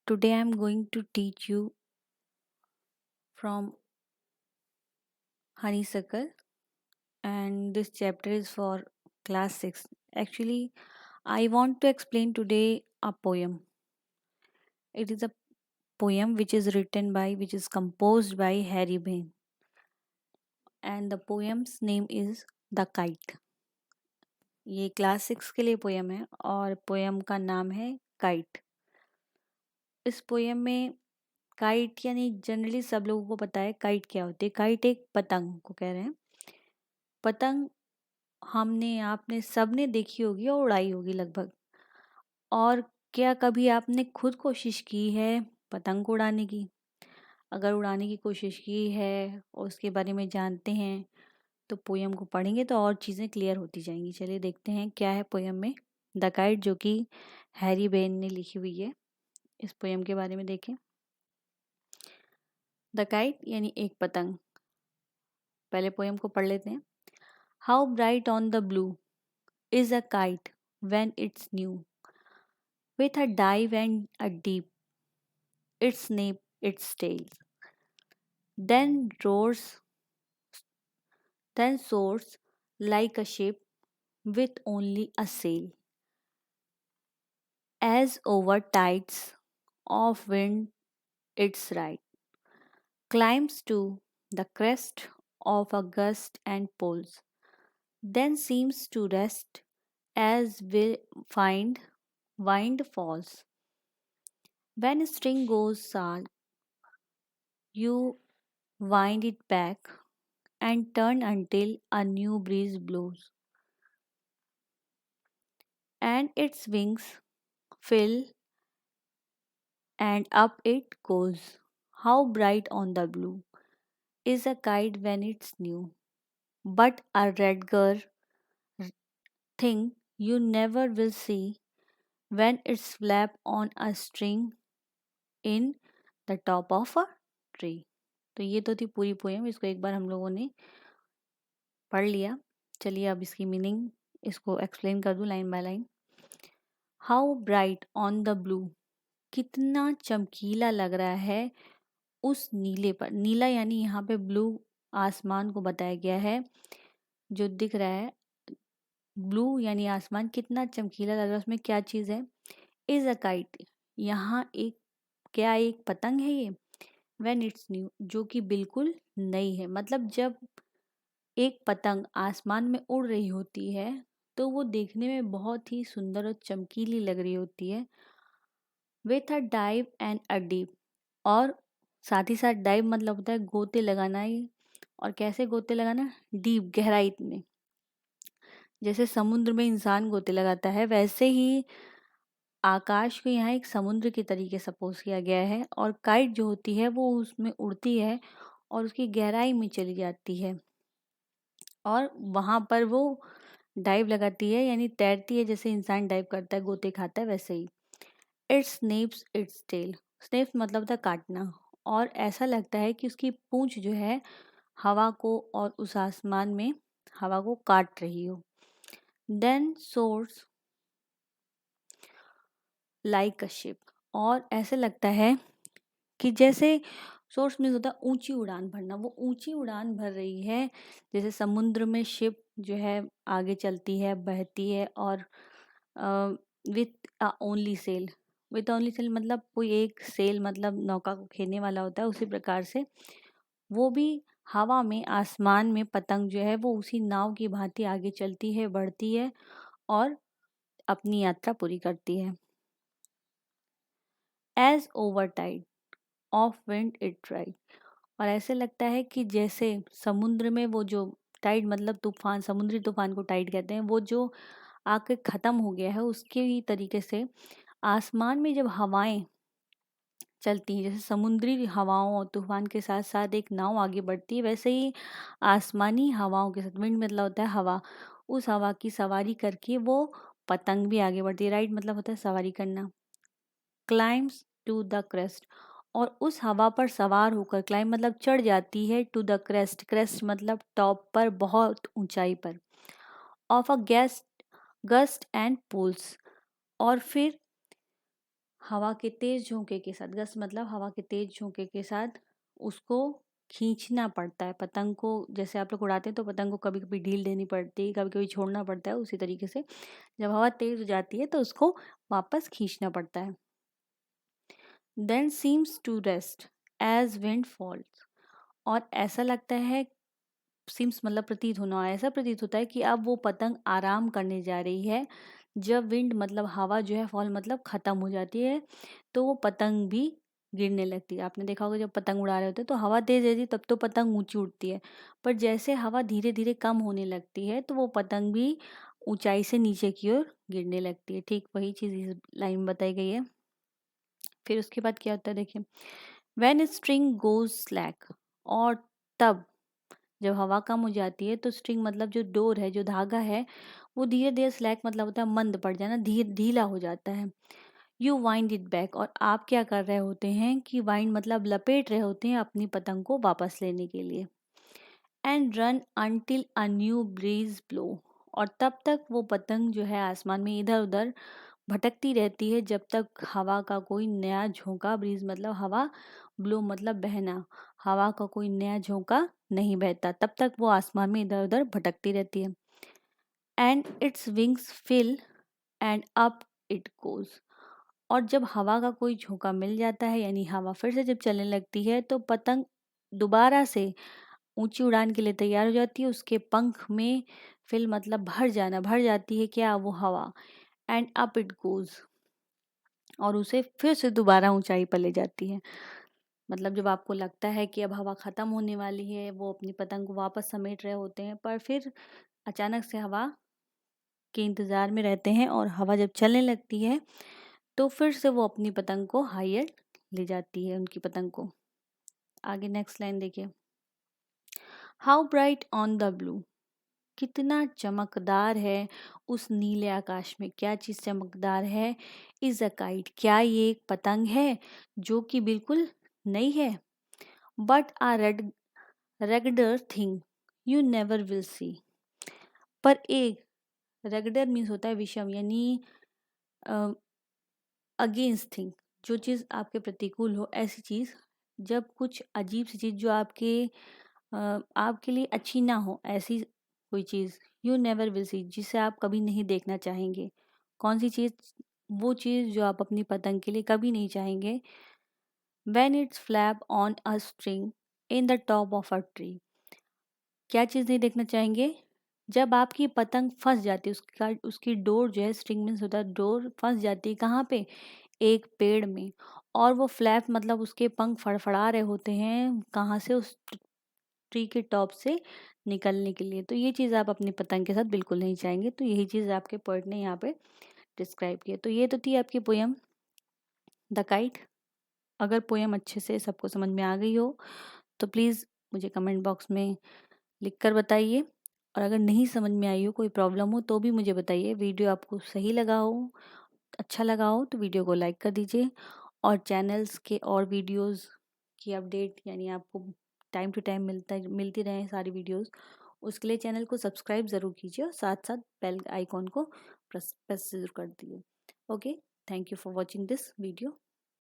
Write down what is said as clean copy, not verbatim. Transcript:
Today I'm going to teach you from Honeysuckle, and this chapter is for class 6. Actually, I want to explain today a poem. It is a poem which is composed by Harry Bain, and the poem's name is The Kite. ये class 6 के लिए poem है और poem का नाम है kite. इस poem में काइट यानी जनरली सब लोगों को पता है काइट क्या होती है। काइट एक पतंग को कह रहे हैं। पतंग हमने आपने सबने देखी होगी और उड़ाई होगी लगभग। और क्या कभी आपने खुद कोशिश की है पतंग को उड़ाने की? अगर उड़ाने की कोशिश की है और उसके बारे में जानते हैं तो पोयम को पढ़ेंगे तो और चीज़ें क्लियर होती जाएंगी। चलिए देखते हैं क्या है पोयम में। द काइट, जो कि हैरी बेन ने लिखी हुई है। इस पोयम के बारे में देखें। द काइट यानी एक पतंग। पहले पोयम को पढ़ लेते हैं। How bright on the blue is a kite when it's new, with a dive and a deep, it snap its tail, then roars, then soars like a ship with only a sail, as over tides of wind its ride, climbs to the crest of a gust and pulls, then seems to rest as will find wind falls. When string goes sour, you wind it back and turn until a new breeze blows, and its wings fill and up it goes. How bright on the blue is a kite when it's new, but a redger thing you never will see when it's flap on a string in the top of a tree. तो ये तो थी पूरी poem. इसको एक बार हम लोगों ने पढ़ लिया। चलिए अब इसकी मीनिंग इसको एक्सप्लेन कर दूं line by line. How bright on the blue, कितना चमकीला लग रहा है उस नीले पर। नीला यानी यहाँ पे ब्लू आसमान को बताया गया है जो दिख रहा है। ब्लू यानी आसमान कितना चमकीला लग रहा है, उसमें क्या चीज़ है? इज अ काइट, यहाँ एक क्या एक पतंग है ये। व्हेन इट्स न्यू, जो कि बिल्कुल नई है। मतलब जब एक पतंग आसमान में उड़ रही होती है तो वो देखने में बहुत ही सुंदर और चमकीली लग रही होती है। With a dive and a deep, और साथ ही साथ डाइव मतलब होता है गोते लगाना ही। और कैसे गोते लगाना? डीप, गहराई में। जैसे समुद्र में इंसान गोते लगाता है वैसे ही आकाश को यहाँ एक समुद्र के तरीके सपोज किया गया है। और काइट जो होती है वो उसमें उड़ती है और उसकी गहराई में चली जाती है और वहाँ पर वो डाइव लगाती है यानी तैरती है। जैसे इंसान डाइव करता है, गोते खाता है, वैसे ही। It snaps its tail, snaps मतलब था काटना। और ऐसा लगता है कि उसकी पूंछ जो है हवा को और उस आसमान में हवा को काट रही हो। Then soars like a ship, और ऐसे लगता है कि जैसे सोर्स मीन्स होता है ऊंची उड़ान भरना। वो ऊंची उड़ान भर रही है जैसे समुद्र में शिप जो है आगे चलती है, बहती है। और with a only sail, with only sail मतलब कोई एक सेल मतलब नौका को खेलने वाला होता है। उसी प्रकार से वो भी हवा में, आसमान में पतंग जो है वो उसी नाव की भांति आगे चलती है, बढ़ती है और अपनी यात्रा पूरी करती है। As over tide of wind it ride, और ऐसे लगता है कि जैसे समुद्र में वो जो टाइड मतलब तूफान, समुद्री तूफान को टाइड कहते हैं, वो जो आके ख़त्म हो गया है उसके ही तरीके से आसमान में जब हवाएं चलती हैं, जैसे समुद्री हवाओं और तूफान के साथ साथ एक नाव आगे बढ़ती है, वैसे ही आसमानी हवाओं के साथ, विंड मतलब होता है हवा, उस हवा की सवारी करके वो पतंग भी आगे बढ़ती है। राइड मतलब होता है सवारी करना। क्लाइम्स टू द क्रेस्ट, और उस हवा पर सवार होकर, क्लाइम मतलब चढ़ जाती है, टू द क्रेस्ट, क्रेस्ट मतलब टॉप पर, बहुत ऊंचाई पर। Of a guest gust and pulls, और फिर हवा के तेज झोंके के साथ, गस्ट मतलब हवा के तेज झोंके के साथ उसको खींचना पड़ता है पतंग को। जैसे आप लोग उड़ाते हैं तो पतंग को कभी कभी ढील देनी पड़ती है, कभी कभी छोड़ना पड़ता है, उसी तरीके से जब हवा तेज हो जाती है तो उसको वापस खींचना पड़ता है। Then seems to rest as wind falls, और ऐसा लगता है, सीम्स मतलब प्रतीत होना, ऐसा प्रतीत होता है कि अब वो पतंग आराम करने जा रही है। जब विंड मतलब हवा जो है, फॉल मतलब ख़त्म हो जाती है, तो वो पतंग भी गिरने लगती है। आपने देखा होगा जब पतंग उड़ा रहे होते हैं तो हवा तेज रहती है तब तो पतंग ऊंची उड़ती है, पर जैसे हवा धीरे धीरे कम होने लगती है तो वो पतंग भी ऊंचाई से नीचे की ओर गिरने लगती है। ठीक वही चीज़ इस लाइन में बताई गई है। फिर उसके बाद क्या होता है देखिए, व्हेन स्ट्रिंग गोज स्लैक, और तब जब हवा कम हो जाती है तो स्ट्रिंग मतलब जो डोर है, जो धागा है, वो धीरे धीरे, स्लैक मतलब होता है मंद पड़ जाना, धीरे ढीला हो जाता है। यू वाइंड इट बैक, और आप क्या कर रहे होते हैं कि वाइंड मतलब लपेट रहे होते हैं अपनी पतंग को वापस लेने के लिए। And run until a new breeze blow, और तब तक वो पतंग जो है आसमान में इधर उधर भटकती रहती है जब तक हवा का कोई नया झोंका, ब्रीज मतलब हवा, ब्लो मतलब बहना, हवा का कोई नया झोंका नहीं बहता, तब तक वो आसमान में इधर उधर भटकती रहती है। And its wings fill and up it goes, और जब हवा का कोई झोंका मिल जाता है, यानी हवा फिर से जब चलने लगती है, तो पतंग दोबारा से ऊंची उड़ान के लिए तैयार हो जाती है। उसके पंख में फिल मतलब भर जाना, भर जाती है क्या, वो हवा। एंड अप इट गोज, और उसे फिर से दोबारा ऊंचाई पर ले जाती है। मतलब जब आपको लगता है कि अब हवा ख़त्म होने वाली है, वो अपनी पतंग को वापस समेट रहे होते हैं, पर फिर अचानक से हवा के इंतज़ार में रहते हैं, और हवा जब चलने लगती है तो फिर से वो अपनी पतंग को हायर ले जाती है, उनकी पतंग को। आगे नेक्स्ट लाइन देखिए, how bright on the blue, कितना चमकदार है उस नीले आकाश में। क्या चीज़ चमकदार है? इज़ अ काइट, क्या ये एक पतंग है जो कि बिल्कुल नई है। But a regular thing you never will see, पर एक, रेगडर मीन्स होता है विषम, यानी अगेंस्ट थिंग, जो चीज़ आपके प्रतिकूल हो, ऐसी चीज़, जब कुछ अजीब सी चीज़ जो आपके लिए अच्छी ना हो, ऐसी कोई चीज़, यू नेवर विल सी, जिसे आप कभी नहीं देखना चाहेंगे। कौन सी चीज़? वो चीज़ जो आप अपनी पतंग के लिए कभी नहीं चाहेंगे। When it's flap on a string in the top of a tree, क्या चीज़ नहीं देखना चाहेंगे? जब आपकी पतंग फंस जाती है, उसका उसकी डोर जो है, स्ट्रिंग मीन्स होता है डोर, फंस जाती है कहाँ पे? एक पेड़ में, और वो फ्लैप मतलब उसके पंख फड़फड़ा रहे होते हैं, कहाँ से? उस ट्री के टॉप से निकलने के लिए। तो ये चीज़ आप अपनी पतंग के साथ बिल्कुल नहीं चाहेंगे। तो यही चीज़ आपके पोएट ने यहाँ पे डिस्क्राइब किया। तो ये तो थी आपकी पोयम द काइट। अगर पोयम अच्छे से सबको समझ में आ गई हो तो प्लीज़ मुझे कमेंट बॉक्स में लिख कर बताइए, और अगर नहीं समझ में आई हो, कोई प्रॉब्लम हो, तो भी मुझे बताइए। वीडियो आपको सही लगा हो, अच्छा लगा हो, तो वीडियो को लाइक कर दीजिए, और चैनल्स के और वीडियोस की अपडेट, यानी आपको टाइम टू टाइम मिलती रहे सारी वीडियोस, उसके लिए चैनल को सब्सक्राइब ज़रूर कीजिए, और साथ साथ बेल आइकॉन को प्रेस ज़रूर कर दीजिए। Okay, thank you for watching this video.